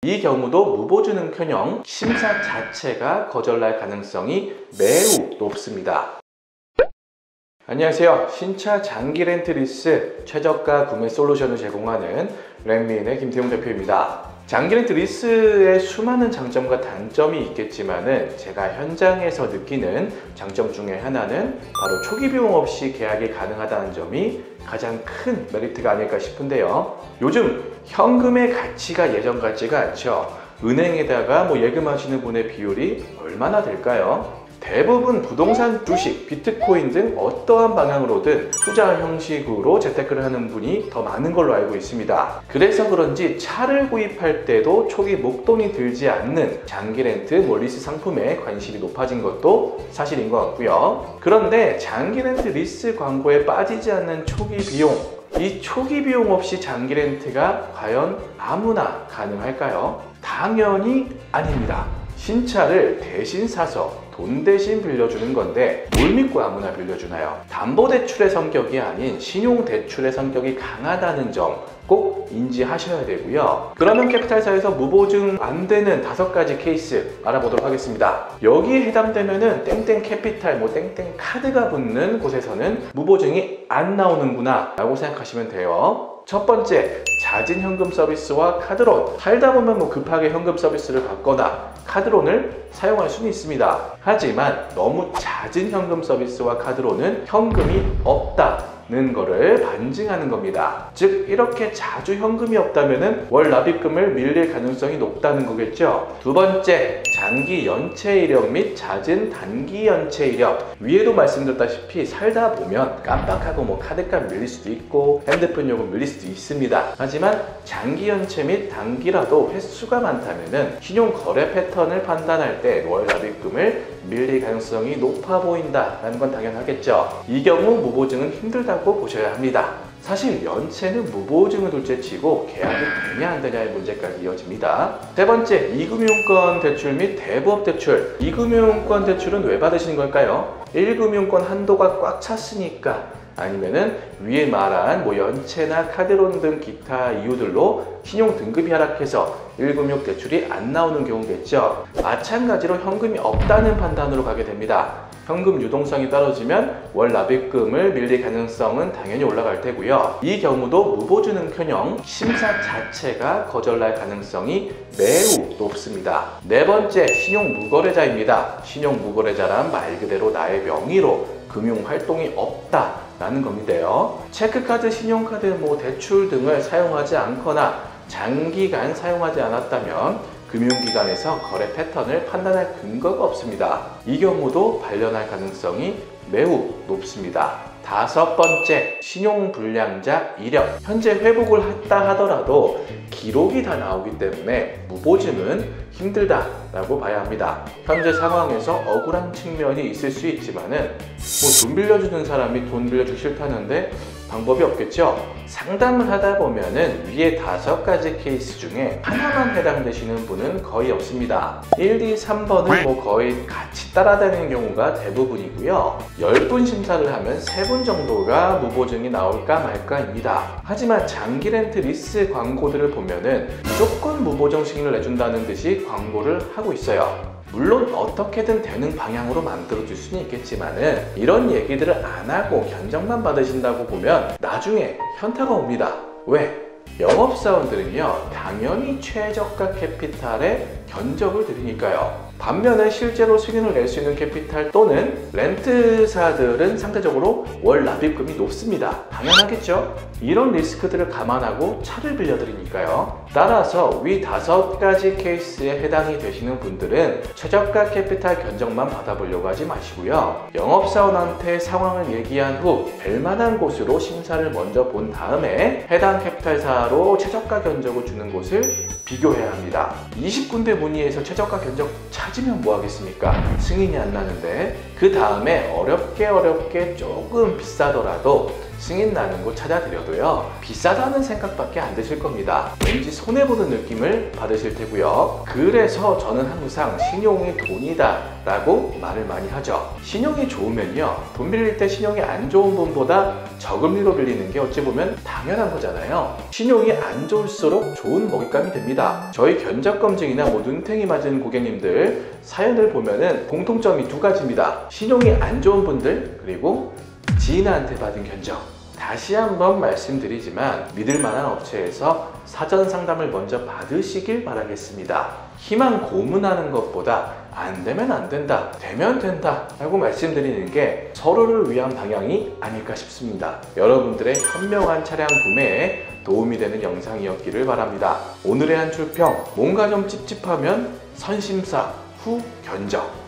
이 경우도 무보증은커녕 심사 자체가 거절날 가능성이 매우 높습니다. 안녕하세요. 신차 장기 렌트 리스 최저가 구매 솔루션을 제공하는 렌미인의 김태용 대표입니다. 장기 렌트 리스의 수많은 장점과 단점이 있겠지만은 제가 현장에서 느끼는 장점 중에 하나는 바로 초기 비용 없이 계약이 가능하다는 점이 가장 큰 메리트가 아닐까 싶은데요. 요즘 현금의 가치가 예전 같지가 않죠. 은행에다가 예금하시는 분의 비율이 얼마나 될까요? 대부분 부동산, 주식, 비트코인 등 어떠한 방향으로든 투자 형식으로 재테크를 하는 분이 더 많은 걸로 알고 있습니다. 그래서 그런지 차를 구입할 때도 초기 목돈이 들지 않는 장기 렌트, 리스 상품에 관심이 높아진 것도 사실인 것 같고요. 그런데 장기 렌트 리스 광고에 빠지지 않는 초기 비용, 이 초기 비용 없이 장기 렌트가 과연 아무나 가능할까요? 당연히 아닙니다. 신차를 대신 사서 돈 대신 빌려주는 건데 뭘 믿고 아무나 빌려주나요? 담보대출의 성격이 아닌 신용대출의 성격이 강하다는 점 꼭 인지하셔야 되고요. 그러면 캐피탈사에서 무보증 안 되는 5가지 케이스 알아보도록 하겠습니다. 여기에 해당되면은 땡땡 캐피탈, 땡땡 카드가 붙는 곳에서는 무보증이 안 나오는구나 라고 생각하시면 돼요. 첫 번째, 잦은 현금 서비스와 카드론. 살다 보면 급하게 현금 서비스를 받거나 카드론을 사용할 수는 있습니다. 하지만 너무 잦은 현금 서비스와 카드론은 현금이 없다는 거를 반증하는 겁니다. 즉 이렇게 자주 현금이 없다면 월 납입금을 밀릴 가능성이 높다는 거겠죠. 두 번째, 장기 연체 이력 및 잦은 단기 연체 이력. 위에도 말씀드렸다시피 살다 보면 깜빡하고 카드값 밀릴 수도 있고 핸드폰 요금 밀릴 수도 있습니다. 하지만 장기 연체 및 단기라도 횟수가 많다면 신용 거래 패턴을 판단할 때 월 납입금을 밀릴 가능성이 높아 보인다는 건 당연하겠죠. 이 경우 무보증은 힘들다고 보셔야 합니다. 사실 연체는 무보증을 둘째치고 계약이 되냐 안 되냐의 문제까지 이어집니다. 세 번째, 이금융권 대출 및 대부업 대출. 이금융권 대출은 왜 받으시는 걸까요? 1금융권 한도가 꽉 찼으니까, 아니면은 위에 말한 연체나 카드론 등 기타 이유들로 신용 등급이 하락해서 1금융 대출이 안 나오는 경우겠죠. 마찬가지로 현금이 없다는 판단으로 가게 됩니다. 현금 유동성이 떨어지면 월 납입금을 밀릴 가능성은 당연히 올라갈 테고요. 이 경우도 무보증은커녕 심사 자체가 거절날 가능성이 매우 높습니다. 네 번째, 신용 무거래자입니다. 신용 무거래자란 말 그대로 나의 명의로 금융 활동이 없다 라는 겁니다요. 체크카드, 신용카드, 대출 등을 사용하지 않거나 장기간 사용하지 않았다면 금융기관에서 거래 패턴을 판단할 근거가 없습니다. 이 경우도 발련할 가능성이 매우 높습니다. 다섯 번째, 신용불량자 이력. 현재 회복을 했다 하더라도 기록이 다 나오기 때문에 무보증은 힘들다라고 봐야 합니다. 현재 상황에서 억울한 측면이 있을 수 있지만은 돈 빌려주는 사람이 돈 빌려주기 싫다는데 방법이 없겠죠? 상담을 하다 보면은 위에 5가지 케이스 중에 하나만 해당되시는 분은 거의 없습니다. 1, 2, 3번은 거의 같이 따라다니는 경우가 대부분이고요. 10분 심사를 하면 3분 정도가 무보증이 나올까 말까입니다. 하지만 장기 렌트 리스 광고들을 보면은 무조건 무보증 승인을 내준다는 듯이 광고를 하고 있어요. 물론 어떻게든 되는 방향으로 만들어줄 수는 있겠지만은 이런 얘기들을 안 하고 견적만 받으신다고 보면 나중에 현타가 옵니다. 왜? 영업사원들은요 당연히 최저가 캐피탈에 견적을 드리니까요. 반면에 실제로 승인을 낼 수 있는 캐피탈 또는 렌트사들은 상대적으로 월 납입금이 높습니다. 당연하겠죠? 이런 리스크들을 감안하고 차를 빌려드리니까요. 따라서 위 5가지 케이스에 해당이 되시는 분들은 최저가 캐피탈 견적만 받아보려고 하지 마시고요. 영업사원한테 상황을 얘기한 후 될 만한 곳으로 심사를 먼저 본 다음에 해당 캐피탈사로 최저가 견적을 주는 곳을 비교해야 합니다. 20군데 문의해서 최저가 견적 찾으면 뭐 하겠습니까? 승인이 안 나는데. 그 다음에 어렵게 조금 비싸더라도 승인 나는 곳 찾아드려도요, 비싸다는 생각밖에 안 드실 겁니다. 왠지 손해보는 느낌을 받으실 테고요. 그래서 저는 항상 신용이 돈이다 라고 말을 많이 하죠. 신용이 좋으면요, 돈 빌릴 때 신용이 안 좋은 분보다 저금리로 빌리는 게 어찌 보면 당연한 거잖아요. 신용이 안 좋을수록 좋은 먹잇감이 됩니다. 저희 견적검증이나 눈탱이 맞은 고객님들 사연을 보면은 공통점이 두 가지입니다. 신용이 안 좋은 분들, 그리고 지인한테 받은 견적. 다시 한번 말씀드리지만 믿을 만한 업체에서 사전 상담을 먼저 받으시길 바라겠습니다. 희망 고문하는 것보다 안 되면 안 된다, 되면 된다 라고 말씀드리는 게 서로를 위한 방향이 아닐까 싶습니다. 여러분들의 현명한 차량 구매에 도움이 되는 영상이었기를 바랍니다. 오늘의 한 줄평, 뭔가 좀 찝찝하면 선심사 후 견적.